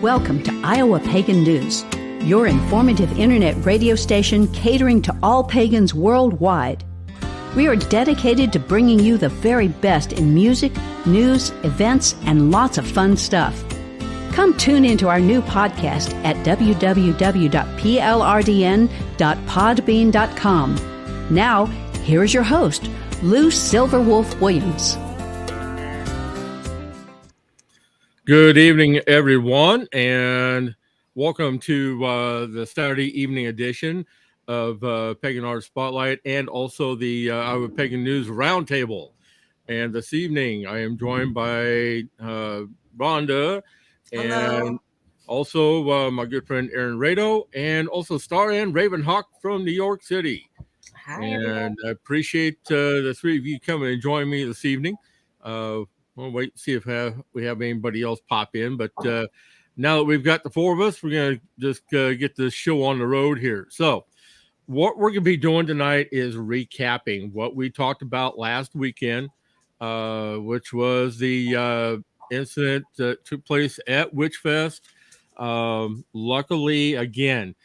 Welcome to Iowa Pagan News, your informative internet radio station catering to all pagans worldwide. We are dedicated to bringing you the very best in music, news, events, and lots of fun stuff. Come tune into our new podcast at www.plrdn.podbean.com. Now, here's your host, Lou Silverwolf Williams. Good evening, everyone, and welcome to the Saturday evening edition of Pagan Art Spotlight and also the Iowa Pagan News Roundtable. And this evening, I am joined by Rhonda and also my good friend Aaron Rado, and also Star Ann Ravenhawk from New York City. Hi, and everyone. I appreciate the three of you coming and joining me this evening. We'll wait and see if we have anybody else pop in. But now that we've got the four of us, we're going to just get this show on the road here. So what we're going to be doing tonight is recapping what we talked about last weekend, which was the incident that took place at Witchfest. Luckily, again,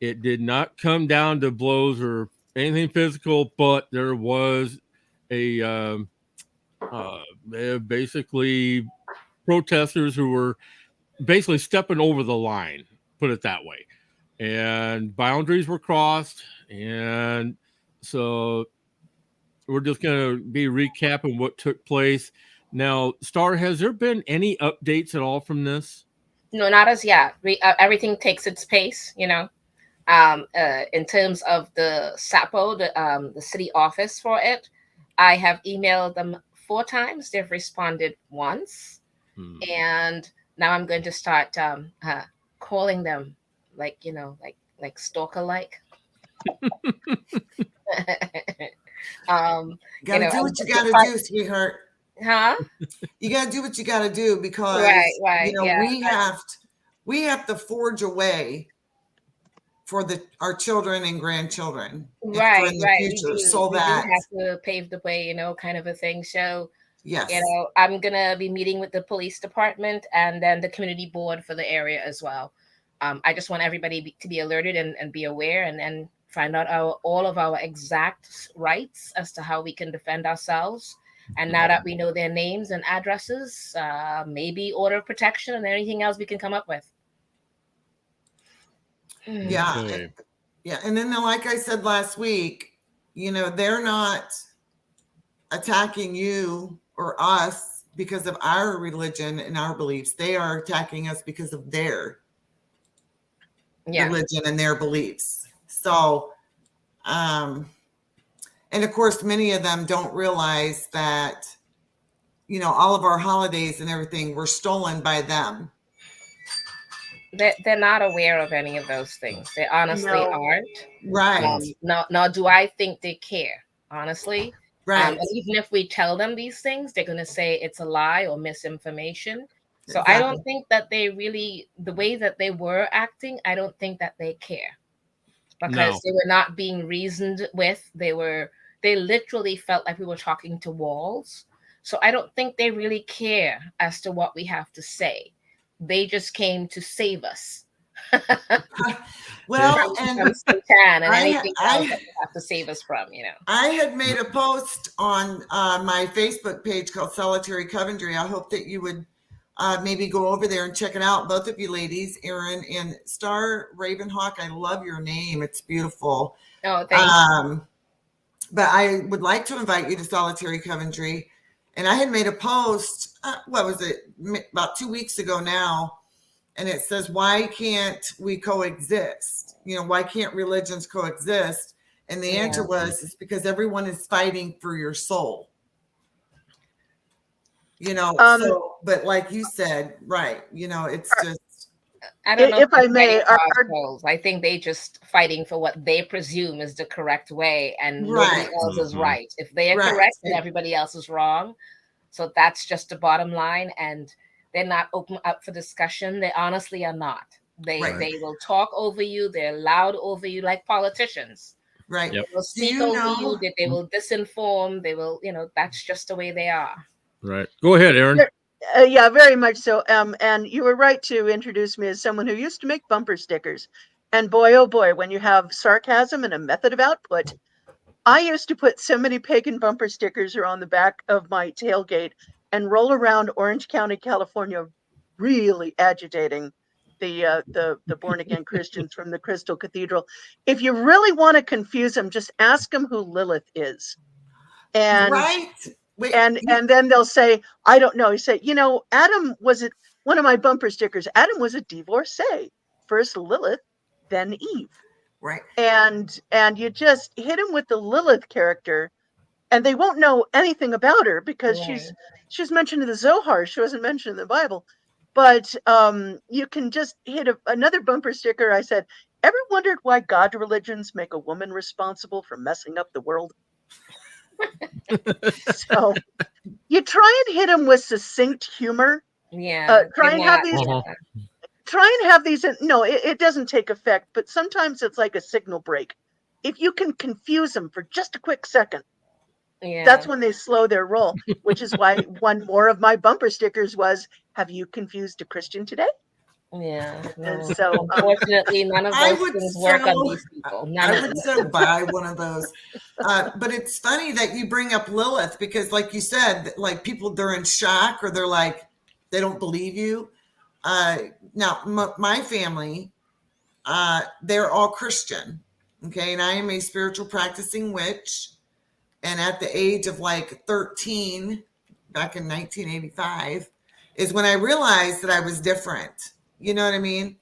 it did not come down to blows or anything physical, but there was a basically protesters who were basically stepping over the line, put it that way, and boundaries were crossed. And so we're just going to be recapping what took place. Now, Star, has there been any updates at all from this? No, not as yet. Everything takes its pace, you know. In terms of the SAPO, the city office for it, I have emailed them 4 times. They've responded once. And now I'm going to start calling them like stalker-like. Gotta do what you gotta do, sweetheart. Huh? You gotta do what you gotta do because right, we have to forge a way for our children and grandchildren in the future, so that we have to pave the way, kind of a thing. So yes, I'm gonna be meeting with the police department and then the community board for the area as well. I just want everybody to be alerted and be aware, and then find out all of our exact rights as to how we can defend ourselves. And now that we know their names and addresses, maybe order protection and anything else we can come up with. Yeah. Okay. Yeah. And then, like I said last week, they're not attacking you or us because of our religion and our beliefs. They are attacking us because of their religion and their beliefs. So, and of course, many of them don't realize that, all of our holidays and everything were stolen by them. They're not aware of any of those things. They honestly aren't. Right. Now, do I think they care? Honestly. Right. Even if we tell them these things, they're going to say it's a lie or misinformation. So Exactly. I don't think that they really, the way that they were acting, I don't think that they care. Because they were not being reasoned with. They literally felt like we were talking to walls. So I don't think they really care as to what we have to say. They just came to save us. Well, and anything else that you have to save us from, I had made a post on my Facebook page called Solitary Coventry. I hope that you would maybe go over there and check it out. Both of you ladies, Erin and Star Ravenhawk. I love your name. It's beautiful. Oh, thank you. But I would like to invite you to Solitary Coventry. And I had made a post, about 2 weeks ago now. And it says, why can't we coexist? Why can't religions coexist? And the answer was, it's because everyone is fighting for your soul. So, but like you said, right. It's just. I don't know if I may, I think they just fighting for what they presume is the correct way, and nobody else is right. If they are correct, then everybody else is wrong. So that's just the bottom line, and they're not open up for discussion. They honestly are not. They will talk over you. They're loud over you, like politicians. Right. They will speak over you. They will disinform. They will, that's just the way they are. Right. Go ahead, Aaron. Yeah, very much so. And you were right to introduce me as someone who used to make bumper stickers. And boy, oh boy, when you have sarcasm and a method of output, I used to put so many pagan bumper stickers on the back of my tailgate and roll around Orange County, California, really agitating the born again Christians from the Crystal Cathedral. If you really want to confuse them, just ask them who Lilith is, and Right? Wait, and then they'll say, I don't know. He said, Adam was it one of my bumper stickers. Adam was a divorcee, first Lilith, then Eve. right. And you just hit him with the Lilith character, and they won't know anything about her because Right. she's mentioned in the Zohar. She wasn't mentioned in the Bible. But you can just hit another bumper sticker. I said, ever wondered why God religions make a woman responsible for messing up the world? So you try and hit them with succinct humor. Yeah. Try and have these. Uh-huh. Try and have these. No, it doesn't take effect. But sometimes it's like a signal break. If you can confuse them for just a quick second, Yeah. that's when they slow their roll. Which is why one more of my bumper stickers was, "Have you confused a Christian today?" Yeah. And No. so, Unfortunately, none of I those would things work on so these people. I None of would them. so buy one of those. But it's funny that you bring up Lilith because, like you said, like people they're in shock or they're like they don't believe you. Now, my family, they're all Christian, okay, and I am a spiritual practicing witch. And at the age of like 13, back in 1985, is when I realized that I was different. You know what I mean?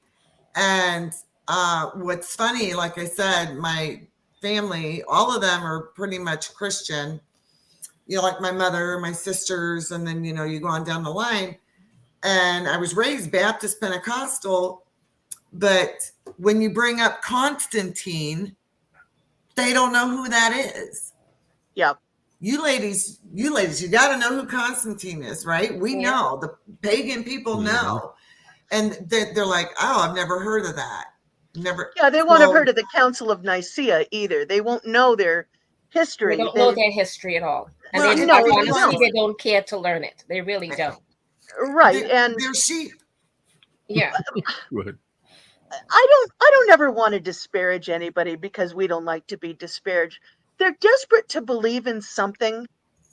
And what's funny, like I said, my family, all of them are pretty much Christian, like my mother, my sisters, and then, you go on down the line. And I was raised Baptist Pentecostal, but when you bring up Constantine, they don't know who that is. yeah. You ladies, you got to know who Constantine is, right? We know, the pagan people know. And they're like, oh, I've never heard of that. Never. Yeah, they won't have heard of the Council of Nicaea either. They won't know their history. They don't know their history at all. And Well, they, no, they honestly, don't. they don't care to learn it. They really don't. Right. And they're sheep. Yeah. Good. I don't ever want to disparage anybody because we don't like to be disparaged. They're desperate to believe in something,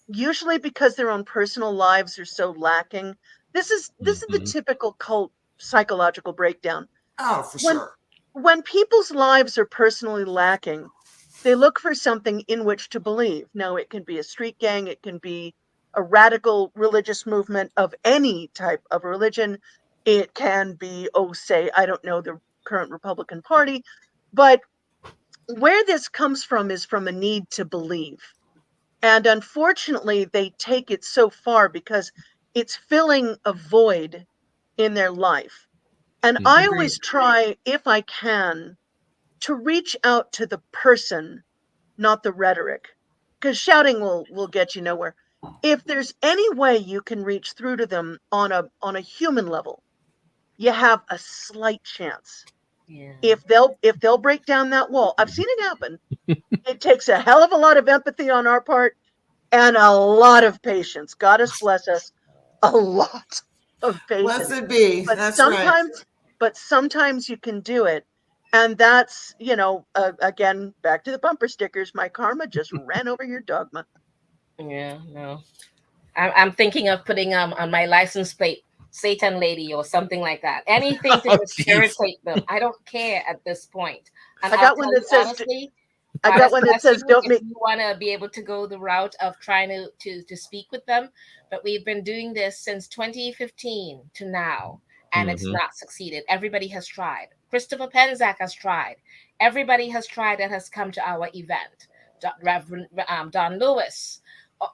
usually because their own personal lives are so lacking. This is the typical cult psychological breakdown. Oh, for When sure. when people's lives are personally lacking, they look for something in which to believe. Now, it can be a street gang, it can be a radical religious movement of any type of religion. It can be, say, I don't know, the current Republican Party. But where this comes from is from a need to believe. And unfortunately, they take it so far because it's filling a void in their life. And I Agreed. always try, if I can, to reach out to the person, not the rhetoric, because shouting will get you nowhere. If there's any way you can reach through to them on a human level, you have a slight chance. Yeah. If they'll break down that wall, I've seen it happen. It takes a hell of a lot of empathy on our part and a lot of patience. Goddess bless us, a lot of patience. Blessed be. But That's right. sometimes you can do it. And that's, again, back to the bumper stickers. My karma just ran over your dogma. Yeah. No. I'm thinking of putting on my license plate Satan lady or something like that. Anything to just irritate them. I don't care at this point. And I got one that says. honestly, I got one that says, "Don't make." If you want to be able to go the route of trying to speak with them, but we've been doing this since 2015 to now, and it's not succeeded. Everybody has tried. Christopher Penzak has tried. Everybody has tried that has come to our event. Reverend Don Lewis.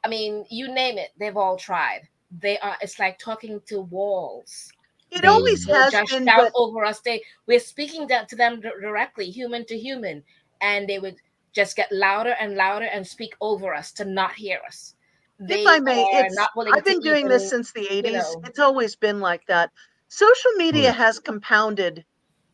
I mean, you name it, they've all tried. It's like talking to walls. It always has just been, shout but over us. We're speaking to them directly, human to human, and they would just get louder and louder and speak over us to not hear us. if I may, are not willing I've been to doing even, this since the 80s. It's always been like that. Social media has compounded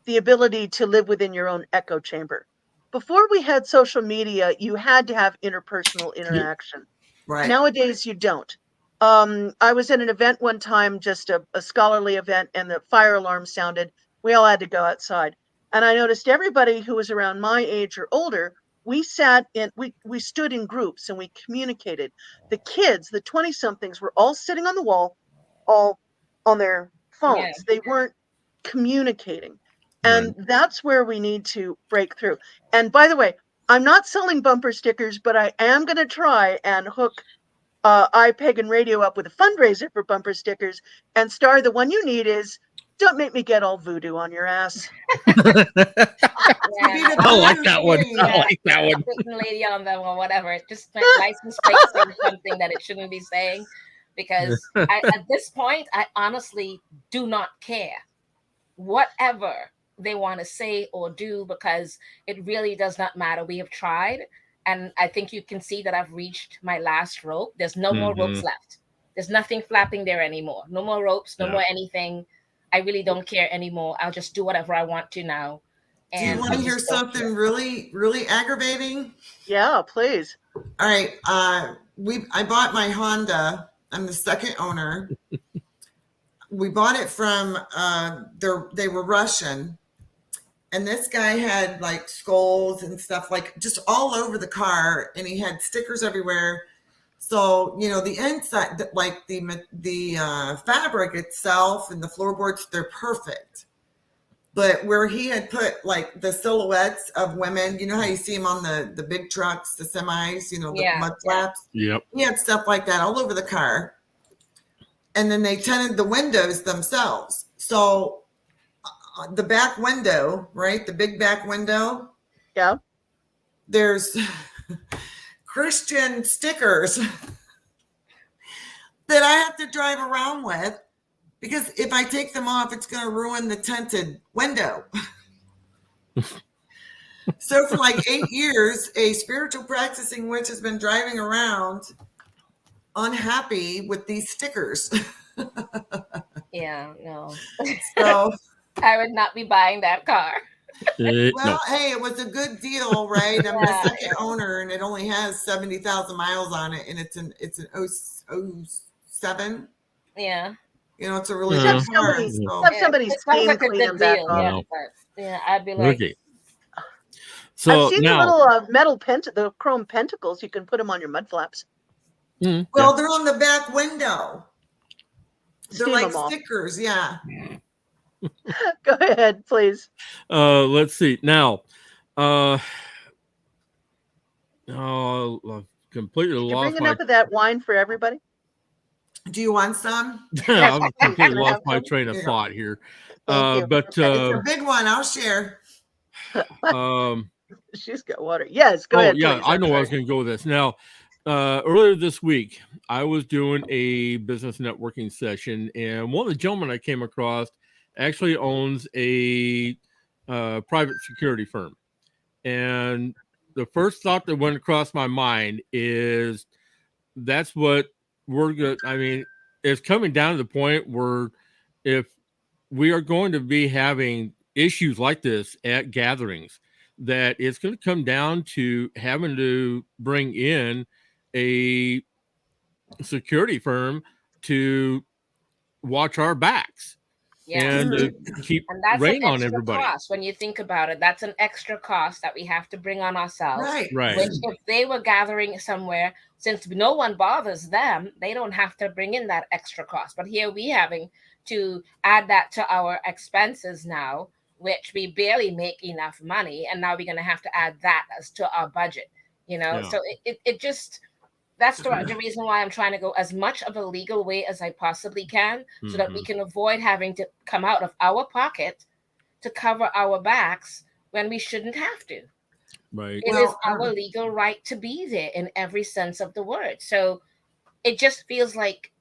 the ability to live within your own echo chamber. Before we had social media, you had to have interpersonal interaction. Right. Nowadays, you don't. I was at an event one time, just a scholarly event, and the fire alarm sounded. We all had to go outside. And I noticed everybody who was around my age or older, we stood in groups and we communicated. The kids, the 20 somethings, were all sitting on the wall, all on their Yeah. phones. They weren't communicating. Right. And that's where we need to break through. And by the way, I'm not selling bumper stickers, but I am going to try and hook iPagan Radio up with a fundraiser for bumper stickers. And Star, the one you need is "Don't make me get all voodoo on your ass." Yeah, I like that one. I like that one. Putting lady on them or whatever. Just like license plate saying something that it shouldn't be saying. Because at this point, I honestly do not care whatever they want to say or do, because it really does not matter. We have tried, and I think you can see that I've reached my last rope. There's no more ropes left. There's nothing flapping there anymore. No more ropes, no more anything. I really don't care anymore. I'll just do whatever I want to now. Do you want to hear something really, really aggravating? Yeah, please. All right. I bought my Honda. I'm the second owner. We bought it from they were Russian, and this guy had like skulls and stuff like just all over the car, and he had stickers everywhere. So the inside, like the fabric itself and the floorboards, they're perfect. But where he had put like the silhouettes of women, you know how you see them on the big trucks, the semis, the mud flaps. Yep. He had stuff like that all over the car. And then they tinted the windows themselves. So the back window, right? The big back window. Yeah. There's Christian stickers that I have to drive around with, because if I take them off, it's going to ruin the tinted window. So for like 8 years, a spiritual practicing witch has been driving around unhappy with these stickers. Yeah, no. So I would not be buying that car. Well, hey, it was a good deal, right? I'm the second owner, and it only has 70,000 miles on it, and it's an 07. Yeah. It's a really good car. Have somebody's team clean them back off. Yeah, I'd be like. Okay. So I've seen now, the little the chrome pentacles. You can put them on your mud flaps. Well, they're on the back window. They're Steam like them off. stickers, yeah. Go ahead, please. Let's see. Now, completely Did you lost bring my. enough of that wine for everybody? Do you want some? I've completely lost my train of thought here. But it's a big one. I'll share. She's got water. Yes, go ahead. Yeah, please. I know where I was going to go with this. Now, earlier this week, I was doing a business networking session, and one of the gentlemen I came across actually owns a private security firm. And the first thought that went across my mind is that's what we're going to, I mean, it's coming down to the point where if we are going to be having issues like this at gatherings, that it's going to come down to having to bring in a security firm to watch our backs and to keep rain on everybody. Cost. When you think about it, that's an extra cost that we have to bring on ourselves. Right. Which, if they were gathering somewhere, since no one bothers them, they don't have to bring in that extra cost. But here we having to add that to our expenses now, which we barely make enough money, and now we're going to have to add that as to our budget. So it just, that's the reason why I'm trying to go as much of a legal way as I possibly can, so that we can avoid having to come out of our pocket to cover our backs when we shouldn't have to. Right. It is our legal right to be there in every sense of the word. So it just feels like,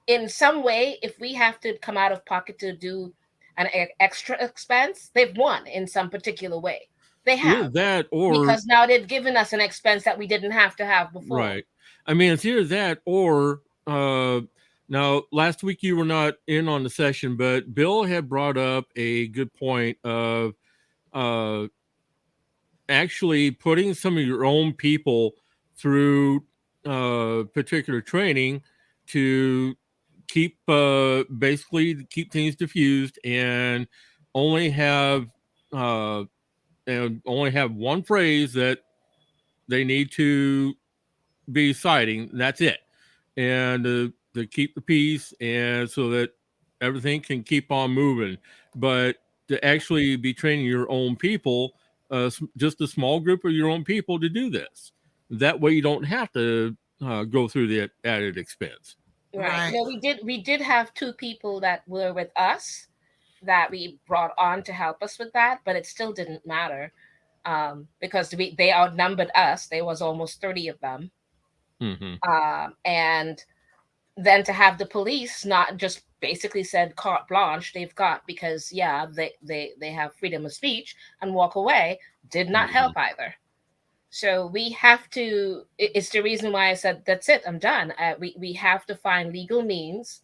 in some way, if we have to come out of pocket to do an extra expense, they've won in some particular way. They have. Either that, or because now they've given us an expense that we didn't have to have before. Right. I mean, it's either that or now last week you were not in on the session, but Bill had brought up a good point of actually putting some of your own people through particular training to keep basically keep things diffused and only have one phrase that they need to be citing. That's it, and to keep the peace, and so that everything can keep on moving. But to actually be training your own people, just a small group of your own people, to do this. That way, you don't have to go through the added expense. Right. No, we did have two people that were with us that we brought on to help us with that, but it still didn't matter because they outnumbered us. There was almost 30 of them. And then to have the police not just basically said carte blanche, they've got, because they have freedom of speech and walk away, did not help either. So we have to, it's the reason why I said, that's it, I'm done. We have to find legal means.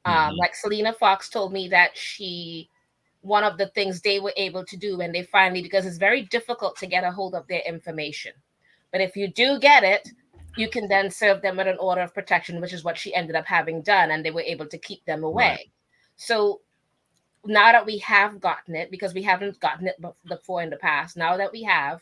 Like Selena Fox told me that one of the things they were able to do when they finally, because it's very difficult to get a hold of their information. But if you do get it, you can then serve them with an order of protection, which is what she ended up having done. And they were able to keep them away. Right. So now that we have gotten it, because we haven't gotten it before in the past, now that we have,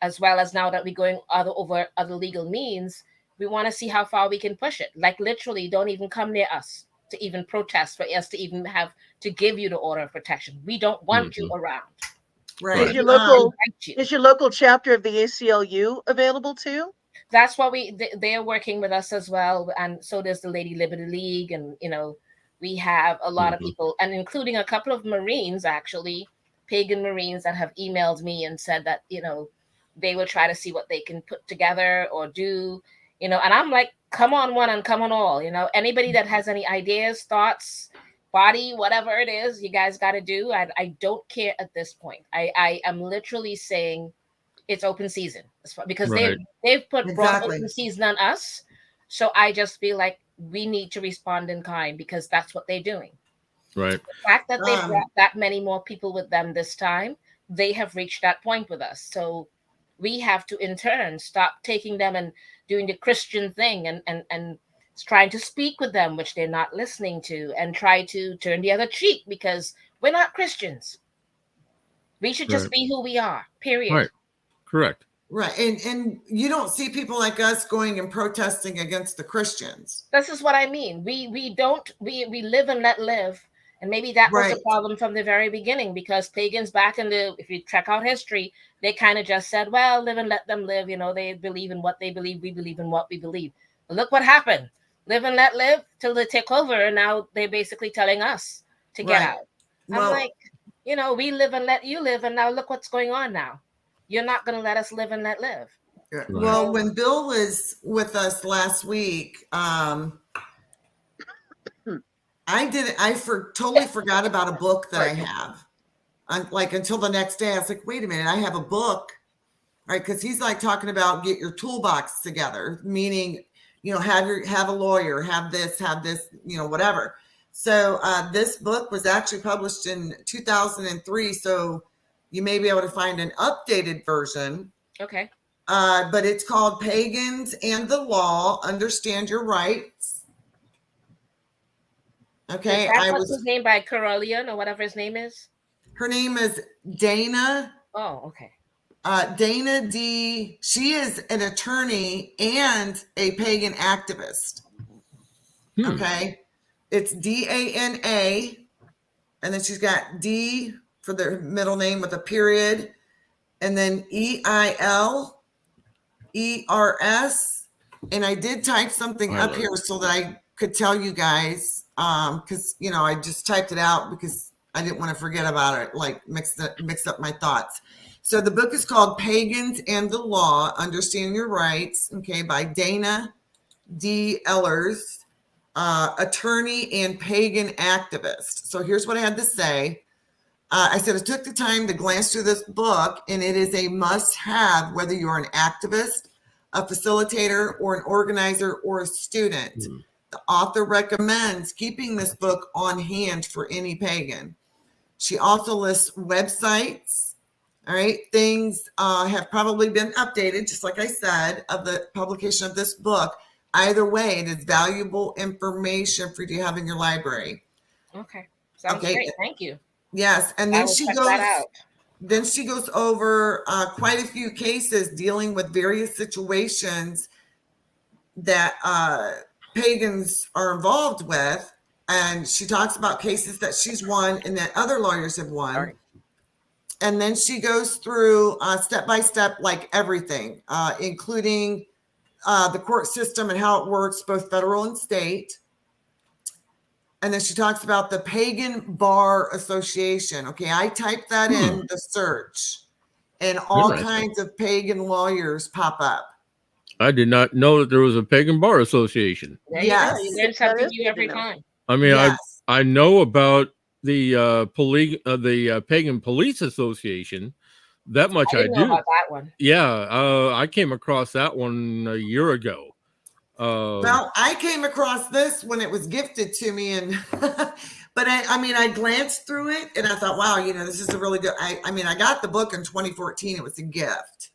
as well as now that we're going over other legal means, we want to see how far we can push it. Like literally, don't even come near us to even protest, for us to even have to give you the order of protection. We don't want you around. Right. Is your local chapter of the ACLU available too? That's what they're working with us as well. And so there's the Lady Liberty League. And, we have a lot of people, and including a couple of Marines, actually, Pagan Marines, that have emailed me and said that, they will try to see what they can put together or do, and I'm like, come on one and come on all, anybody that has any ideas, thoughts, body, whatever it is, you guys got to do. I don't care at this point. I am literally saying it's open season, because they've brought open season on us. So I just feel like we need to respond in kind, because that's what they're doing. Right. The fact that they brought that many more people with them this time, they have reached that point with us. So we have to, in turn, stop taking them and doing the Christian thing and trying to speak with them, which they're not listening to, and try to turn the other cheek, because we're not Christians. We should just be who we are, period. Right. Correct. Right. And you don't see people like us going and protesting against the Christians. This is what I mean. We live and let live. And maybe that was the problem from the very beginning, because pagans back if you check out history, they kind of just said, well, live and let them live. They believe in what they believe. We believe in what we believe. But look what happened. Live and let live till they take over. And now they're basically telling us to get out. I'm like, we live and let you live. And now look what's going on now. You're not going to let us live and let live. Right. Well, when Bill was with us last week, I totally forgot about a book that I have. Until the next day, I was like, wait a minute, I have a book, right? Because he's like talking about get your toolbox together, meaning, have a lawyer, have this, whatever. So this book was actually published in 2003. So you may be able to find an updated version. Okay. But it's called Pagans and the Law, Understand Your Rights. Okay. What's his name, by Carolian or whatever his name is? Her name is Dana. Oh, okay. Dana D. She is an attorney and a pagan activist. Okay. It's DANA. And then she's got D for the middle name with a period. And then EILERS. And I did type something up here so that I could tell you guys, because, I just typed it out because I didn't want to forget about it, like mix up my thoughts. So the book is called Pagans and the Law, Understand Your Rights, okay, by Dana D. Ehlers, attorney and pagan activist. So here's what I had to say. I said I took the time to glance through this book, and it is a must-have, whether you're an activist, a facilitator, or an organizer, or a student. The author recommends keeping this book on hand for any pagan. She also lists websites. All right. Things have probably been updated, just like I said, of the publication of this book. either way, it is valuable information for you to have in your library. Okay. Sounds great. Thank you. Yes. And I then will she check goes, that out. then she goes over quite a few cases dealing with various situations that pagans are involved with. And she talks about cases that she's won and that other lawyers have won. Sorry. And then she goes through step by step, like everything, including the court system and how it works, both federal and state. And then she talks about the Pagan Bar Association. Okay, I typed that in the search, and all kinds of pagan lawyers pop up. I did not know that there was a Pagan Bar Association. There you go. You learn something new every time. I mean, I know about the Pagan Police Association. That much I didn't know do. about that one. Yeah, I came across that one a year ago. Well, I came across this when it was gifted to me, and but I glanced through it and I thought, wow, this is a really good. I got the book in 2014. It was a gift.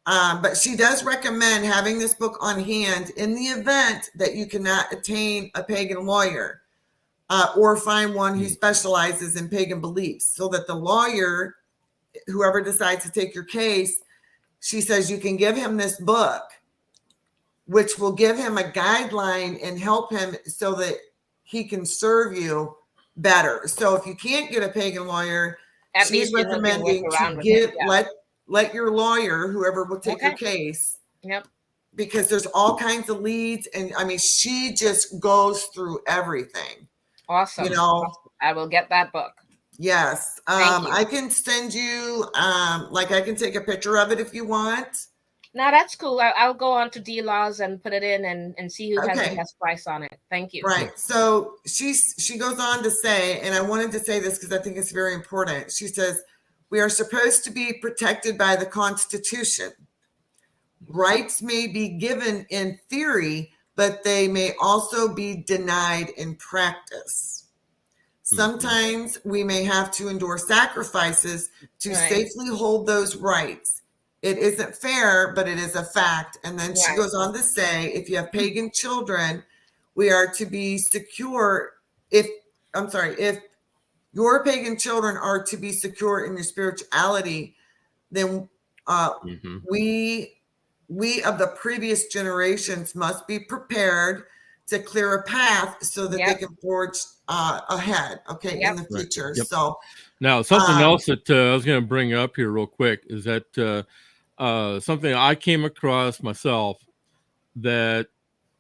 But she does recommend having this book on hand in the event that you cannot attain a pagan lawyer or find one who specializes in pagan beliefs, so that the lawyer, whoever decides to take your case, she says you can give him this book, which will give him a guideline and help him so that he can serve you better. So if you can't get a pagan lawyer, she's recommending to let your lawyer, whoever will take your case, because there's all kinds of leads. And she just goes through everything. Awesome. I will get that book. Yes. I can send you, I can take a picture of it if you want. No, that's cool. I'll go on to D-Laws and put it in and see who has the best price on it. Thank you. Right. So she goes on to say, and I wanted to say this because I think it's very important. She says, we are supposed to be protected by the Constitution. Rights may be given in theory, but they may also be denied in practice. Sometimes we may have to endure sacrifices to safely hold those rights. It isn't fair, but it is a fact. And then she goes on to say, if you have pagan children, we are to be secure. If your pagan children are to be secure in your spirituality, then we of the previous generations must be prepared to clear a path so that they can forge ahead, in the future. So now something else that I was going to bring up here real quick is that something I came across myself that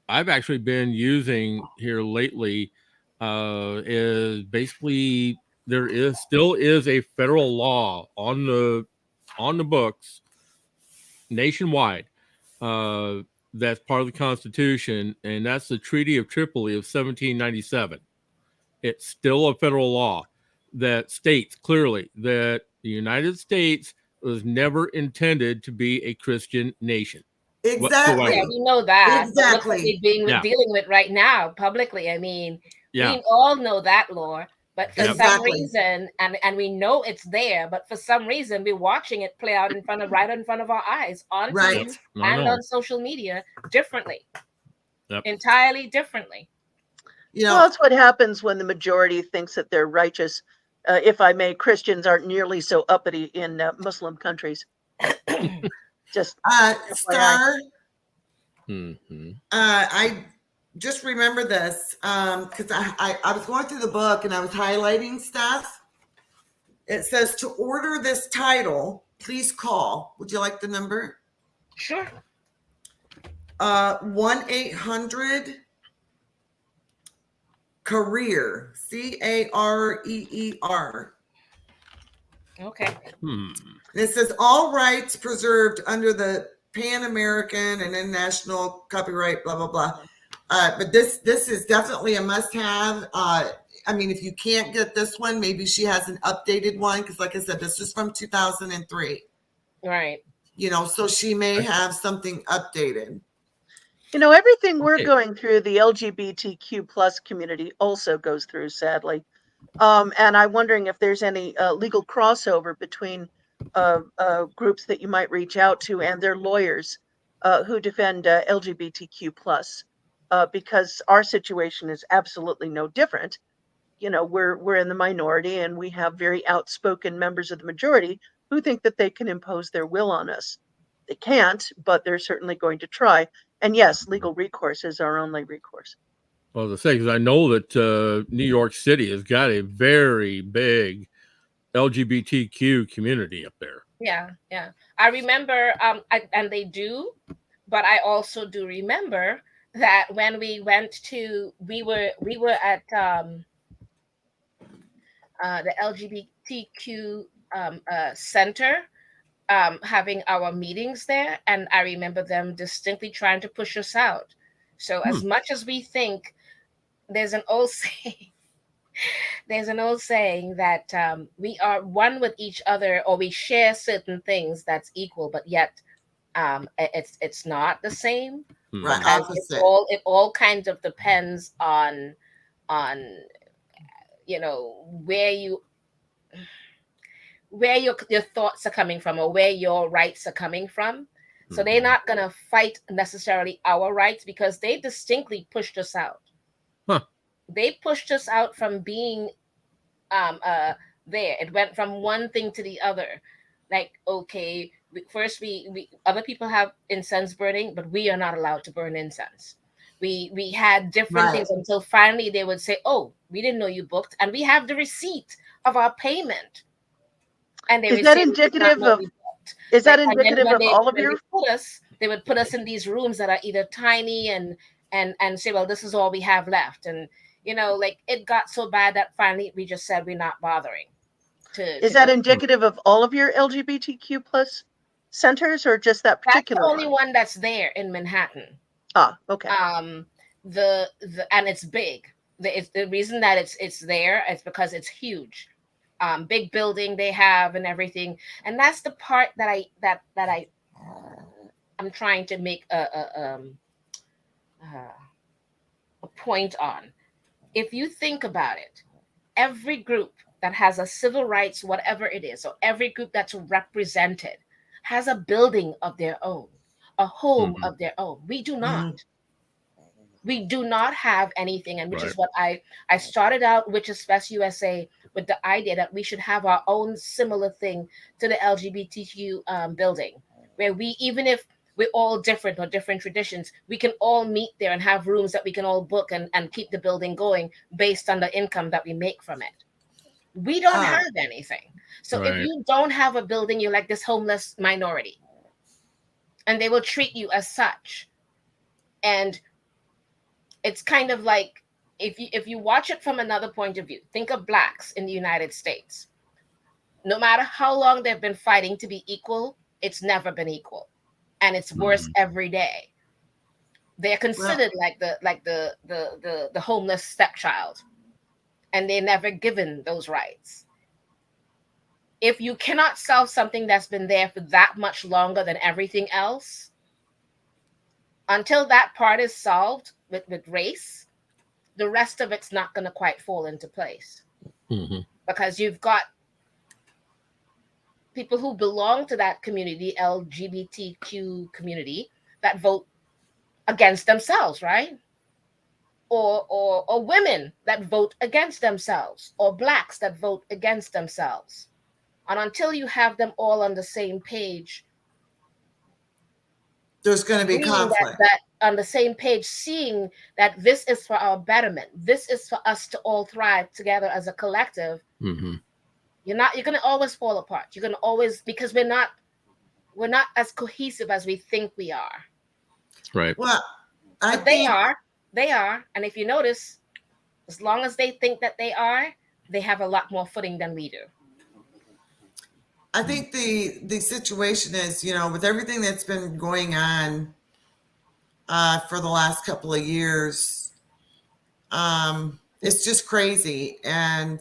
I've actually been using here lately is basically there still is a federal law on the books nationwide that's part of the Constitution, and that's the Treaty of Tripoli of 1797. It's still a federal law that states clearly that the United States was never intended to be a Christian nation. Exactly. Yeah, we know that. Exactly. We're dealing with right now publicly. We all know that law, but for some reason, and we know it's there, but for some reason, we're watching it play out right in front of our eyes on TV and on social media differently, entirely differently. Well, that's what happens when the majority thinks that they're righteous. If I may, Christians aren't nearly so uppity in Muslim countries. Just Star. I just remember this because I was going through the book and I was highlighting stuff. It says, to order this title, please call. Would you like the number? Sure. 1-800 career, CAREER. Okay. It says all rights preserved under the Pan American and International Copyright, blah blah blah. But this is definitely a must-have. If you can't get this one, maybe she has an updated one because, like I said, this is from 2003. Right. So she may have something updated. Everything we're going through, the LGBTQ plus community also goes through, sadly. And I'm wondering if there's any legal crossover between groups that you might reach out to and their lawyers who defend LGBTQ plus, because our situation is absolutely no different. You know, we're in the minority, and we have very outspoken members of the majority who think that they can impose their will on us. They can't, but they're certainly going to try. And yes, legal recourse is our only recourse. Well, to say, because I know that New York City has got a very big LGBTQ community up there. Yeah, yeah. I remember, and they do, but I also do remember that when we were at the LGBTQ center, having our meetings there, and I remember them distinctly trying to push us out. So as much as we think, there's an old saying. There's an old saying that we are one with each other, or we share certain things that's equal, but yet it's not the same. Right, Because opposite. it all kind of depends on you know where your thoughts are coming from, or where your rights are coming from. So they're not going to fight necessarily our rights, because they distinctly pushed us out. Huh. They pushed us out from being there. It went from one thing to the other. Like, okay, first we other people have incense burning, but we are not allowed to burn incense. We had different Right. things until finally they would say, "Oh, we didn't know you booked, and we have the receipt of our payment." And they Is would that say, "We did not indicative know of? we booked." Is that Like, and then indicative when of all of when your? they would put us in these rooms that are either tiny and say, "Well, this is all we have left." And you know, like, it got so bad that finally we just said we're not bothering Is to that go. indicative of all of your LGBTQ plus centers, or just that That's the particular only one? one that's there in Manhattan. Ah, okay. The and it's big. The reason that it's there is because it's huge. Big building they have and everything. And that's the part that I'm trying to make a point on. If you think about it, every group that has a civil rights, whatever it is, or every group that's represented, has a building of their own, a home of their own. We do not. Mhm. We do not have anything, and which Right. is what I started out, which is Best USA, with the idea that we should have our own similar thing to the LGBTQ building, where we, even if we're all different or different traditions, we can all meet there and have rooms that we can all book and keep the building going based on the income that we make from it. We don't Ah. have anything. So if Right. you don't have a building, you're like this homeless minority, and they will treat you as such. And it's kind of like, if you watch it from another point of view, think of blacks in the United States. No matter how long they've been fighting to be equal, it's never been equal, and it's worse every day. They're considered like the homeless stepchild, and they're never given those rights. If you cannot solve something that's been there for that much longer than everything else, until that part is solved with race, the rest of it's not going to quite fall into place. Because you've got people who belong to that community, LGBTQ community, that vote against themselves, right? Or women that vote against themselves, or blacks that vote against themselves. And until you have them all on the same page, There's going to be agreeing conflict. that on the same page, seeing that this is for our betterment, this is for us to all thrive together as a collective. You're going to always fall apart. You're going to always, because we're not as cohesive as we think we are. Right. Well, But they are. And if you notice, as long as they think that they are, they have a lot more footing than we do. I think the situation is, you know, with everything that's been going on for the last couple of years, it's just crazy. And,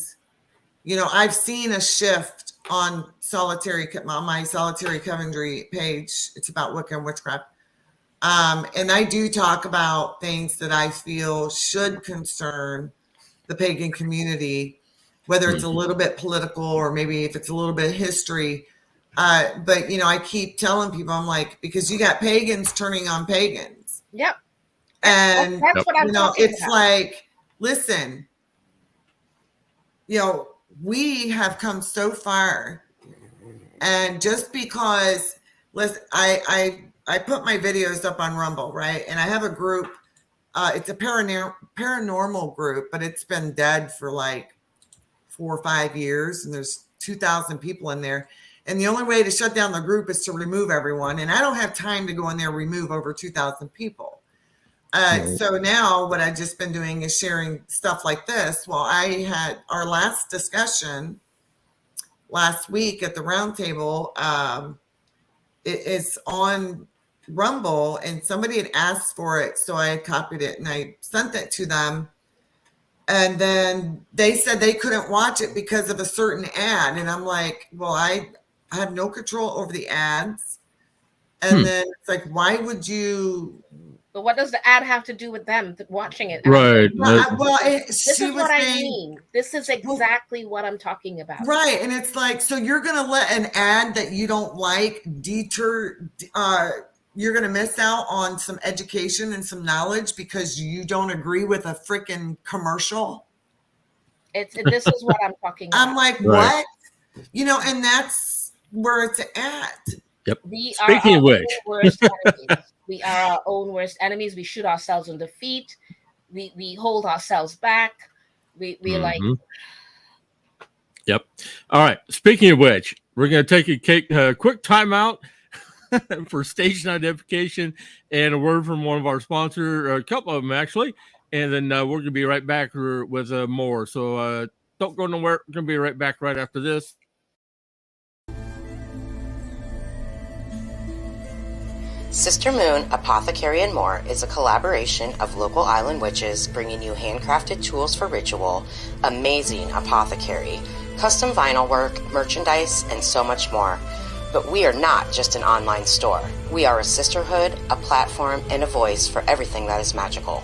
you know, I've seen a shift on my Solitary Coventry page. It's about Wicca and witchcraft. And I do talk about things that I feel should concern the pagan community, whether it's a little bit political or maybe if it's a little bit history. But I keep telling people, I'm like, because you got pagans turning on pagans. Yep. And that's what I'm talking it's about. like, listen, we have come so far, and just because, listen, I put my videos up on Rumble, right? And I have a group. It's a paranormal group, but it's been dead for like 4 or 5 years, and there's 2,000 people in there. And the only way to shut down the group is to remove everyone. And I don't have time to go in there and remove over 2,000 people. So now what I've just been doing is sharing stuff like this. Well, I had our last discussion last week at the Roundtable. It's on Rumble, and somebody had asked for it. So I had copied it and I sent it to them. And then they said they couldn't watch it because of a certain ad. And I'm like, well, I have no control over the ads. And then it's like, why would you? But what does the ad have to do with them watching it? Right. This is what I mean. This is exactly what I'm talking about. Right. And it's like, so you're going to let an ad that you don't like deter, you're going to miss out on some education and some knowledge because you don't agree with a freaking commercial. This is what I'm talking about. I'm like, right. What? And that's where it's at. Yep. Speaking of which, worst enemies. We are our own worst enemies. We shoot ourselves in the feet. We hold ourselves back. We like. Yep. All right. Speaking of which, we're going to take a quick timeout for station identification and a word from one of our sponsors, a couple of them actually, and then we're going to be right back with more. So don't go nowhere. We're going to be right back right after this. Sister Moon Apothecary and More is a collaboration of local island witches bringing you handcrafted tools for ritual, amazing apothecary, custom vinyl work, merchandise, and so much more. But we are not just an online store. We are a sisterhood, a platform, and a voice for everything that is magical.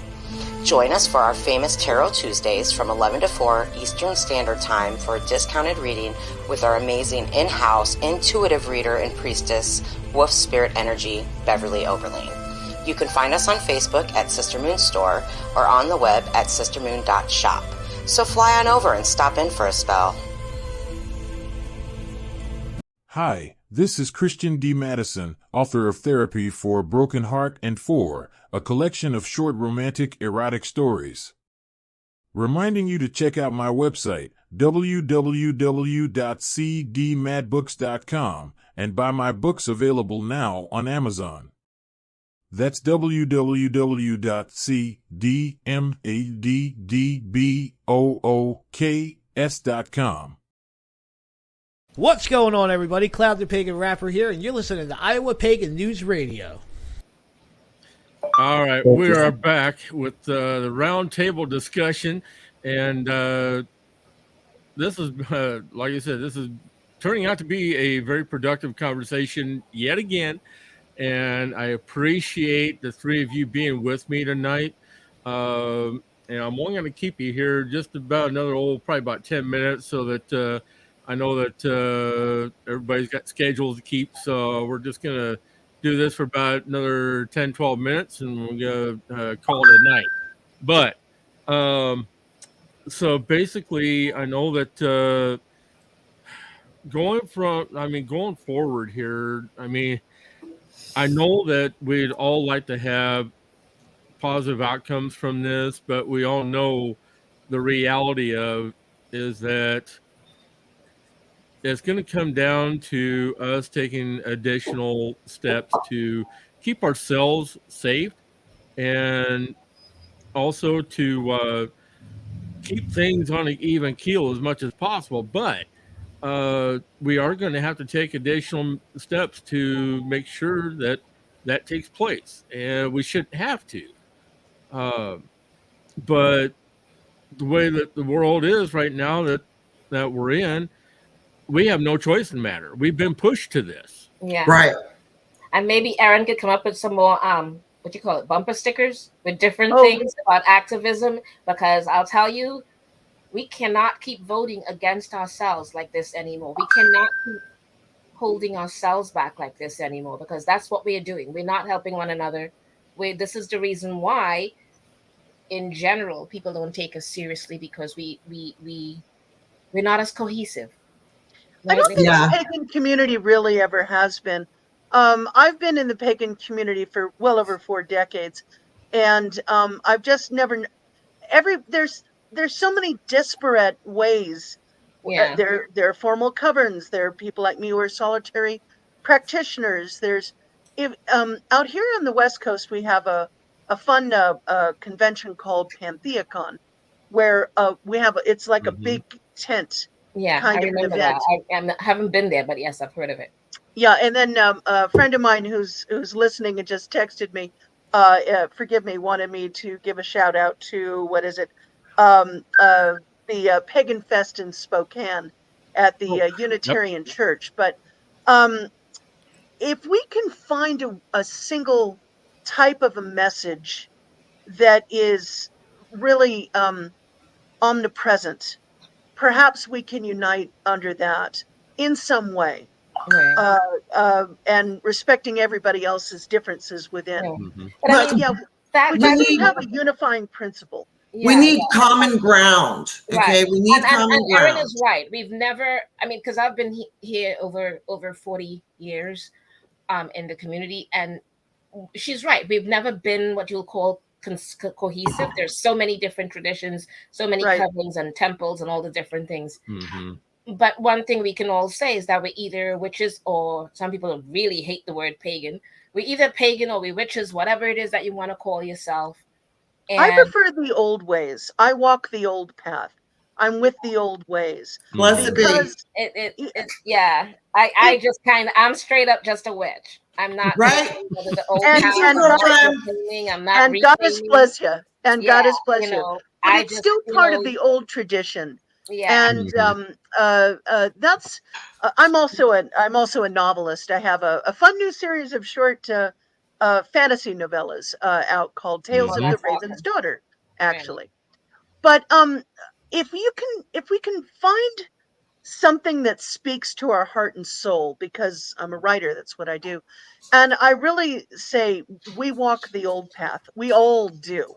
Join us for our famous Tarot Tuesdays from 11 to 4 Eastern Standard Time for a discounted reading with our amazing in-house intuitive reader and priestess, Wolf Spirit Energy, Beverly Oberlin. You can find us on Facebook at Sister Moon Store or on the web at sistermoon.shop. So fly on over and stop in for a spell. Hi, this is Christian D. Madison, author of Therapy for a Broken Heart and For, a collection of short romantic erotic stories. Reminding you to check out my website, www.cdmadbooks.com, and buy my books available now on Amazon. That's www.cdmadbooks.com. What's going on, everybody? Cloud the Pagan Rapper here, and you're listening to Iowa Pagan News Radio. All right, we are back with the roundtable discussion, and this is, like I said, this is turning out to be a very productive conversation yet again, and I appreciate the three of you being with me tonight. And I'm only going to keep you here just about probably about 10 minutes, so that I know that everybody's got schedules to keep, so we're just going to do this for about another 10, 12 minutes, and we're going to call it a night. But so basically, I know that going forward here, I know that we'd all like to have positive outcomes from this, but we all know the reality is that it's going to come down to us taking additional steps to keep ourselves safe and also to keep things on an even keel as much as possible. But we are going to have to take additional steps to make sure that that takes place, and we shouldn't have to. But the way that the world is right now that we're in, we have no choice in the matter. We've been pushed to this. Yeah. Right. And maybe Aaron could come up with some more, what you call it, bumper stickers with different things about activism, because I'll tell you, we cannot keep voting against ourselves like this anymore. We cannot keep holding ourselves back like this anymore, because that's what we are doing. We're not helping one another. This is the reason why, in general, people don't take us seriously, because we're not as cohesive. I don't think Yeah. the pagan community really ever has been. I've been in the pagan community for well over 4 decades, and I've just never there's so many disparate ways. Yeah. There are formal coverns. There are people like me who are solitary practitioners. There's if out here on the West Coast we have a fun convention called Pantheacon, where we have it's like a big tent Yeah, I kind of an remember event. that. I haven't been there, but yes, I've heard of it. Yeah, and then a friend of mine who's listening and just texted me, forgive me, wanted me to give a shout out to what is it, the Pagan Fest in Spokane at the Unitarian Church. But um, if we can find a single type of a message that is really omnipresent, perhaps we can unite under that in some way. Right. And respecting everybody else's differences within. Yeah. Mhm. But I But mean, Yeah, that we we just that's need don't have a unifying principle. we yeah, need yeah. common ground. Okay, Right. we need And common Erin ground. is right. We've never, I mean, because I've been here over 40 years in the community, and she's right. We've never been what you'll call cohesive. There's so many different traditions, so many Right. covenants and temples and all the different things. Mhm. But one thing we can all say is that we're either witches, or some people really hate the word pagan. We're either pagan or we're witches, whatever it is that you want to call yourself. I And prefer the old ways. I walk the old path. I'm with the old ways Blessed be. because yeah, I just kind of, I'm straight up just a witch. I'm not Right? whether the old and path, Thank you, I'm not girlfriend. reclaiming, I'm not and goddess reclaiming. bless you, and Yeah, goddess bless you. But I it's just, still part of the old tradition, yeah. and Mhm. that's. I'm also a novelist. I have a fun new series of short fantasy novellas out called Tales Oh, of the that's Raven's awesome. Daughter, Right. actually. But if we can find something that speaks to our heart and soul, because I'm a writer, that's what I do, and I really say we walk the old path. We all do.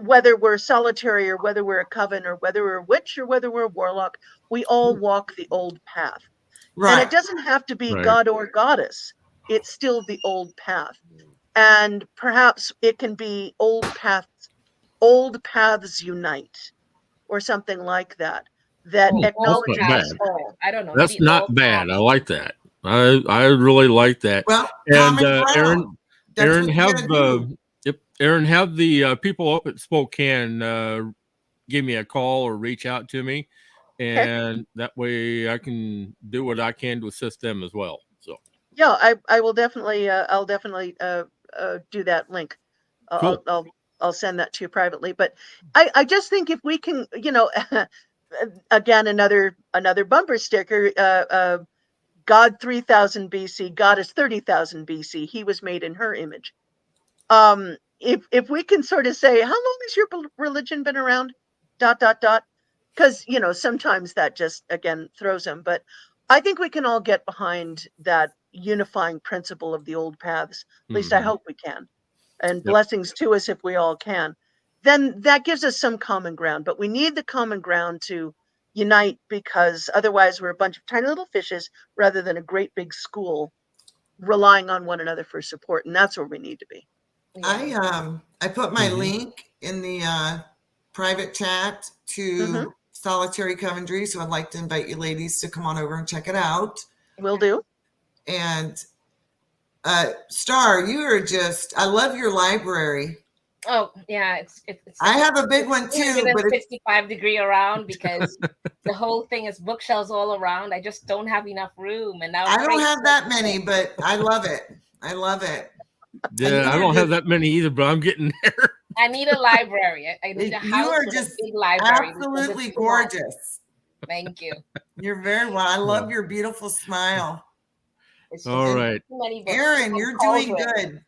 Whether we're solitary or whether we're a coven or whether we're a witch or whether we're a warlock, we all walk the old path. And it Right. doesn't have to be Right. God or goddess. It's still the old path. And perhaps it can be old paths unite, or something like that, that Or That's all not acknowledges. paths, bad. or I don't know, That's maybe not all bad. I paths. like that. I really like that. Well, And common ground. That's Aaron, what you have gotta do. yep, Aaron, have the people up at Spokane give me a call or reach out to me, Okay. and that way I can do what I can to assist them as well. So Yeah, I will definitely I'll definitely do that link. cool. I'll send that to you privately. But I just think if we can, again, another bumper sticker. God 3000 BC, Goddess 30,000 BC. He was made in her image. If we can sort of say, how long has your religion been around? Dot dot dot. Because sometimes that just again throws them. But I think we can all get behind that unifying principle of the old paths. At least I Mhm. hope we can. And Yep. blessings to us if we all can. Then that gives us some common ground. But we need the common ground to unite, because otherwise we're a bunch of tiny little fishes rather than a great big school relying on one another for support. And that's where we need to be. Yeah. I put my Mhm. link in the private chat Mm-hmm. to Solitary Coventry, so I'd like to invite you ladies to come on over and check it out. Will do. And Star, you are just, I love your library. Oh yeah, it's I have a big one too, but it's 365-degree around, because the whole thing is bookshelves all around. I just don't have enough room, and now I don't crazy. have that many, but I love it. I love it. And Yeah, you I are don't have just, that many either, but I'm getting there. I need a library. I need a you house are with just a big library, because absolutely it's too much. gorgeous. Thank you. You're very well. I love your beautiful smile. It's All just right. too many books. Aaron, I'm you're doing cauldron. good.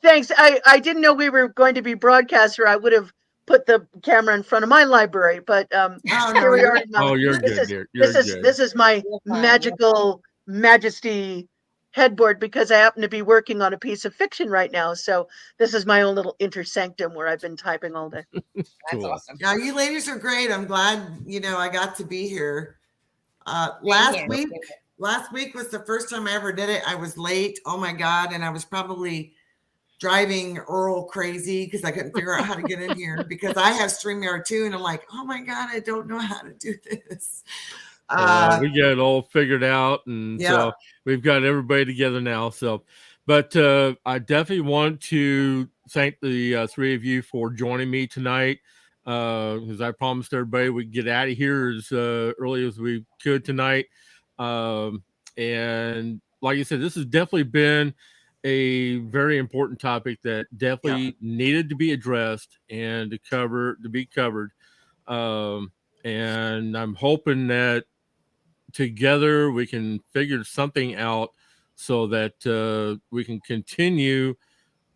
Thanks. I didn't know we were going to be broadcaster. I would have put the camera in front of my library, but Oh here no, we are. Oh, you're you're This good, is dear. You're this is good. this is my You're fine. You're magical Majesty headboard because I happen to be working on a piece of fiction right now. So this is my own little intersanctum where I've been typing all day. That's Cool. awesome. Yeah, you ladies are great. I'm glad, I got to be here. Same Last here. week was the first time I ever did it. I was late. Oh my God. And I was probably driving Earl crazy because I couldn't figure out how to get in here because I have StreamYard too. And I'm like, oh my God, I don't know how to do this. We get it all figured out. And so we've got everybody together now. So, but I definitely want to thank the three of you for joining me tonight. Because I promised everybody we'd get out of here as early as we could tonight. And like you said, this has definitely been a very important topic that definitely needed to be addressed and to be covered. And I'm hoping that together we can figure something out so that we can continue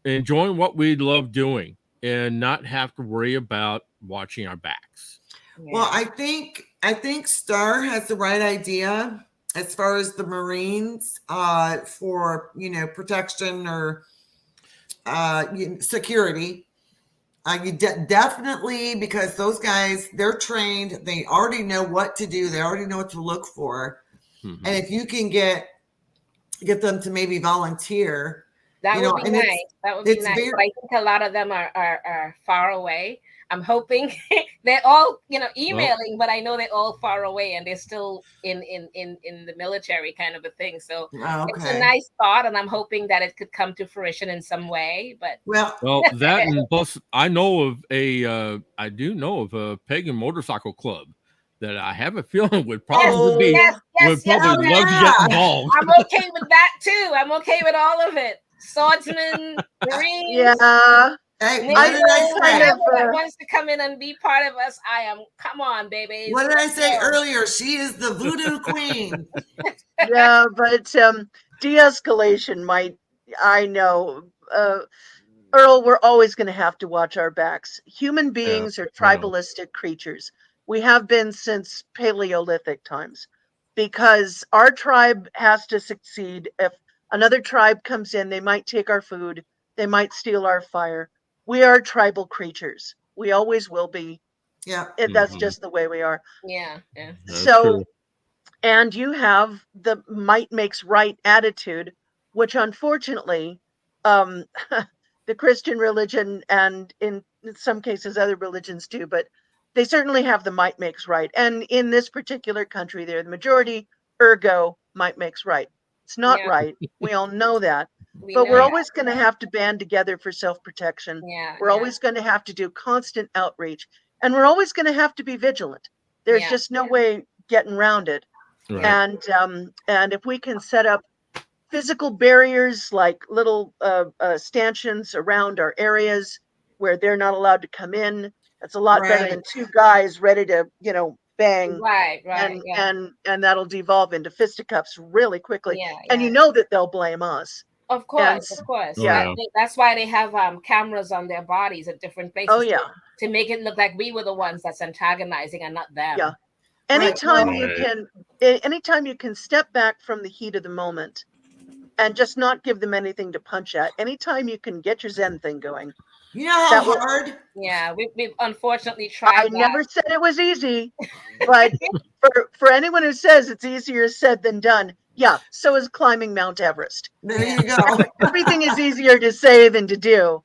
enjoying what we love doing and not have to worry about watching our backs. Well, I think Star has the right idea as far as the Marines for protection or security. You definitely, because those guys, they're trained, they already know what to do, they already know what to look for. Mm-hmm. And if you can get them to maybe volunteer, that would be nice. That would be nice. But I think a lot of them are far away. I'm hoping they're all, emailing, but I know they're all far away and they're still in the military kind of a thing. So it's a nice thought, and I'm hoping that it could come to fruition in some way. But well, that and plus, I do know of a pagan motorcycle club that I have a feeling would probably love to get involved. I'm okay with that too. I'm okay with all of it. Swordsmen, Marines. Yeah. Hey, that wants to come in and be part of us, come on, baby. What did I say earlier? She is the voodoo queen. Yeah, but de-escalation might, I know. Earl, we're always going to have to watch our backs. Human beings are tribalistic creatures. We have been since Paleolithic times because our tribe has to succeed. If another tribe comes in, they might take our food. They might steal our fire. We are tribal creatures. We always will be. Yeah. That's just the way we are. Yeah. So, and you have the might makes right attitude, which unfortunately, the Christian religion and in some cases other religions do, but they certainly have the might makes right. And in this particular country, they're the majority, ergo might makes right. It's not right. We all know that. But we're always going to have to band together for self-protection. We're always going to have to do constant outreach. And we're always going to have to be vigilant. There's just no way getting around it. Right. And if we can set up physical barriers like little stanchions around our areas where they're not allowed to come in, that's a lot better than two guys ready to, bang. Right. And that'll devolve into fisticuffs really quickly. And you know that they'll blame us. Of course. Yeah. That's why they have cameras on their bodies at different places. To make it look like we were the ones that's antagonizing and not them. Yeah. Anytime you can step back from the heat of the moment and just not give them anything to punch at. Anytime you can get your Zen thing going. You know how hard? We've unfortunately tried. I never said it was easy, but for anyone who says it's easier said than done, so is climbing Mount Everest. There you go. Everything is easier to say than to do.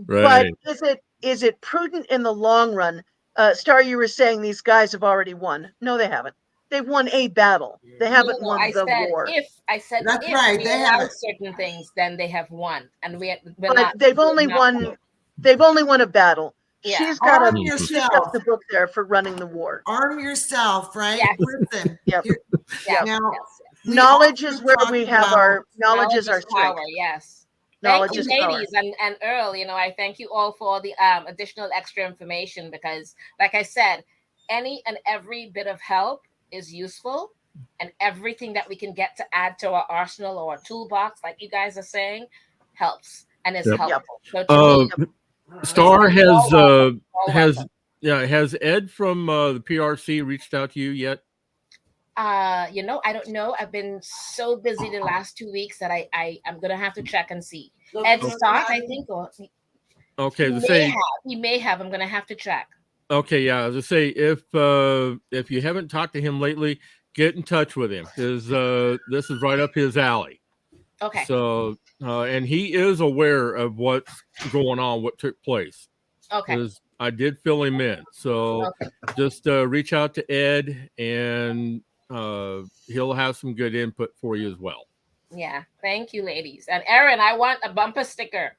Right. But is it prudent in the long run? Star, you were saying these guys have already won. No, they haven't. They've won a battle. They haven't won the war. That's if right. They have certain things, then they have won, and we're but not. They've only won. They've only won a battle. Yeah. She's got the book there for running the war. Arm yourself, right? Yes. Listen. Now, knowledge is where we have our knowledge is our strength. Power, yes. Knowledge thank you, ladies, and Earl. I thank you all for the additional extra information because, like I said, any and every bit of help is useful, and everything that we can get to add to our arsenal or our toolbox, like you guys are saying, helps and is helpful. So Star has Ed from the PRC reached out to you yet? I don't know. I've been so busy the last 2 weeks that I'm gonna have to check and see. Ed Stark, I think, or Okay, he to may say have. He may have. I'm gonna have to check. okay, yeah, to say if you haven't talked to him lately, get in touch with him because this is right up his alley. Okay. So and he is aware of what's going on, what took place. Okay. Because I did fill him in. So Okay. just reach out to Ed and he'll have some good input for you as well. Yeah. Thank you, ladies. And Aaron, I want a bumper sticker.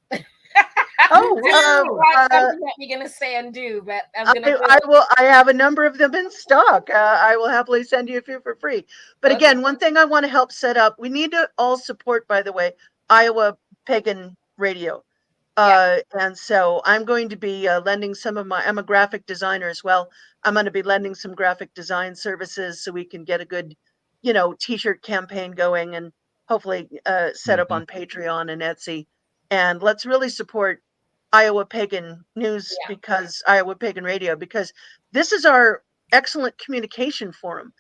Oh, That's something that we're gonna say and do, but I'm gonna do I it. will. I have a number of them in stock. I will happily send you a few for free. But Okay. again, one thing I want to help set up. We need to all support, by the way, Iowa Pagan Radio. And so I'm going to be lending some of my. I'm a graphic designer as well. I'm going to be lending some graphic design services so we can get a good, T-shirt campaign going and hopefully set up on Patreon and Etsy. And let's really support Iowa Pagan News Iowa Pagan Radio, because this is our excellent communication forum.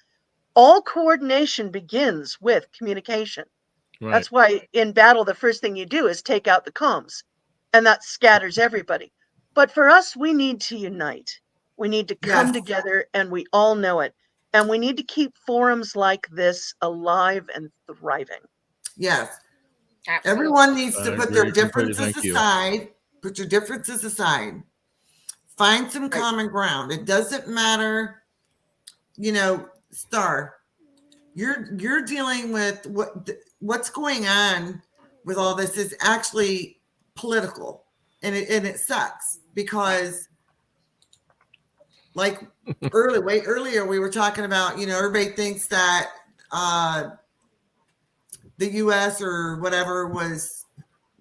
All coordination begins with communication. Right. That's why in battle, the first thing you do is take out the comms, and that scatters everybody. But for us, we need to unite. We need to come together, and we all know it. And we need to keep forums like this alive and thriving. Yes. Absolutely. Everyone needs to put their differences aside. Put your differences aside. Find some common ground. It doesn't matter, Star. You're dealing with what's going on with all this is actually political, and it sucks because, like earlier we were talking about, everybody thinks that the U.S. or whatever was.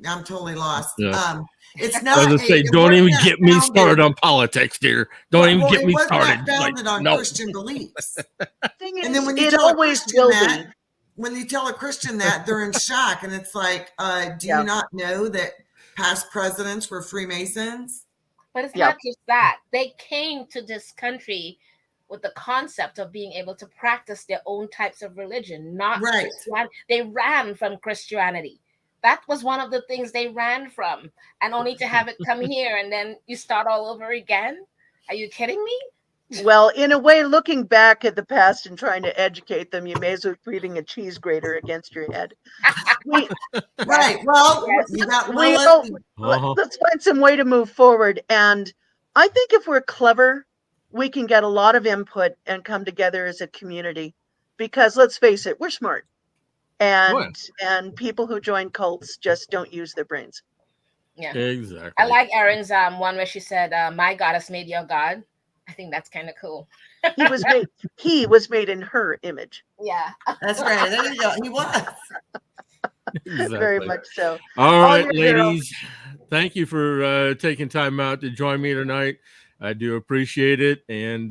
I'm totally lost. Yeah. It's not. I was say, don't even get me started on politics, dear. Don't even get me started. It was not founded on Christian beliefs. And then when you tell a Christian that, when you tell a Christian that, they're in shock, and it's like, do you not know that past presidents were Freemasons? But it's not just that. They came to this country with the concept of being able to practice their own types of religion, not Christianity. They ran from Christianity. That was one of the things they ran from, and only to have it come here and then you start all over again. Are you kidding me? Well, in a way, looking back at the past and trying to educate them, you may as well be reading a cheese grater against your head. Right. Well, let's find some way to move forward. And I think if we're clever, we can get a lot of input and come together as a community. Because let's face it, we're smart. And people who join cults just don't use their brains. Yeah, exactly. I like Erin's one where she said, "My goddess made your god." I think that's kind of cool. He was made in her image. Yeah, that's right. There you go. He was. Exactly. Very much so. All right, ladies. Thank you for taking time out to join me tonight. I do appreciate it. And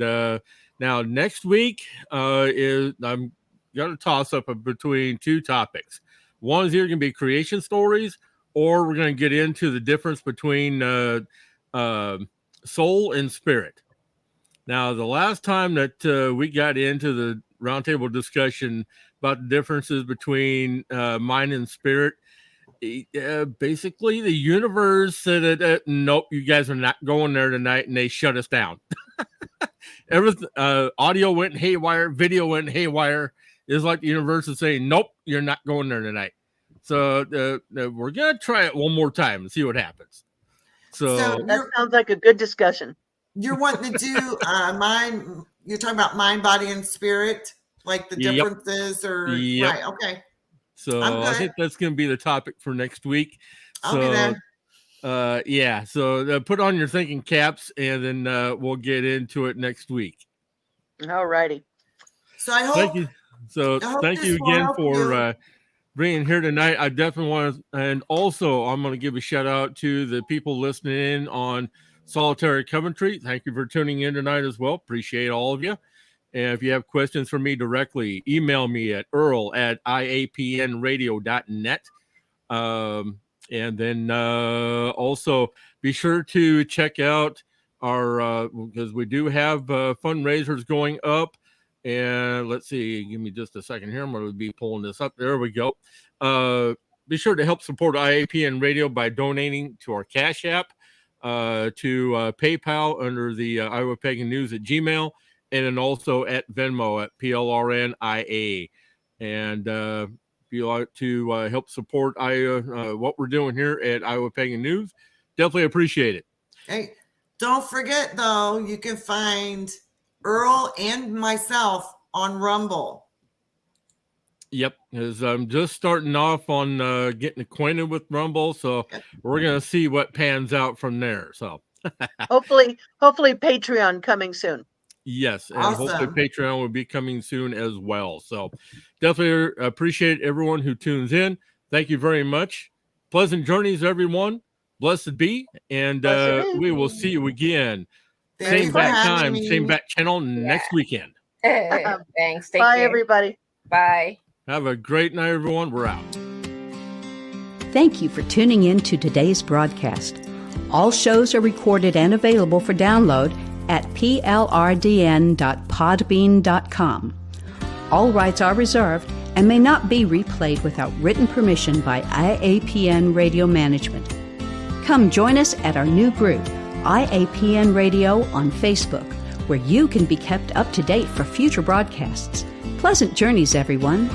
now next week I'm got to toss up between two topics. One is either going to be creation stories, or we're going to get into the difference between soul and spirit. Now, the last time that we got into the roundtable discussion about the differences between mind and spirit, basically the universe said that nope, you guys are not going there tonight, and they shut us down. Everything, audio went haywire, video went haywire. It's like the universe is saying, nope, you're not going there tonight. So we're going to try it one more time and see what happens. So that sounds like a good discussion. You're wanting to do mind, you're talking about mind, body, and spirit, like the differences right, okay. So I think that's going to be the topic for next week. I'll be there. So put on your thinking caps, and then we'll get into it next week. All righty. So I hope. Thank you. So thank you again for being here tonight. I definitely want to, and also I'm going to give a shout out to the people listening in on Solitary Coventry. Thank you for tuning in tonight as well. Appreciate all of you. And if you have questions for me directly, email me at earl@iapnradio.net. And then also be sure to check out our, because we do have fundraisers going up. And let's see, give me just a second here. I'm going to be pulling this up. There we go. Be sure to help support IAPN Radio by donating to our Cash App, to PayPal under the Iowa Pagan News at Gmail, and then also at Venmo at PLRNIA. And if you like to help support what we're doing here at Iowa Pagan News, definitely appreciate it. Hey, don't forget, though, you can find Earl and myself on Rumble. Yep, because I'm just starting off on getting acquainted with Rumble, so we're going to see what pans out from there. So hopefully Patreon coming soon. Yes, and Awesome. hopefully Patreon will be coming soon as well. So definitely appreciate everyone who tunes in. Thank you very much. Pleasant journeys, everyone. Blessed be, and we will see you again. Same back time, same back channel next weekend. Thanks. Take Bye, care. everybody. Bye. Have a great night, everyone. We're out. Thank you for tuning in to today's broadcast. All shows are recorded and available for download at plrdn.podbean.com. All rights are reserved and may not be replayed without written permission by IAPN Radio Management. Come join us at our new group, IAPN Radio on Facebook, where you can be kept up to date for future broadcasts. Pleasant journeys, everyone.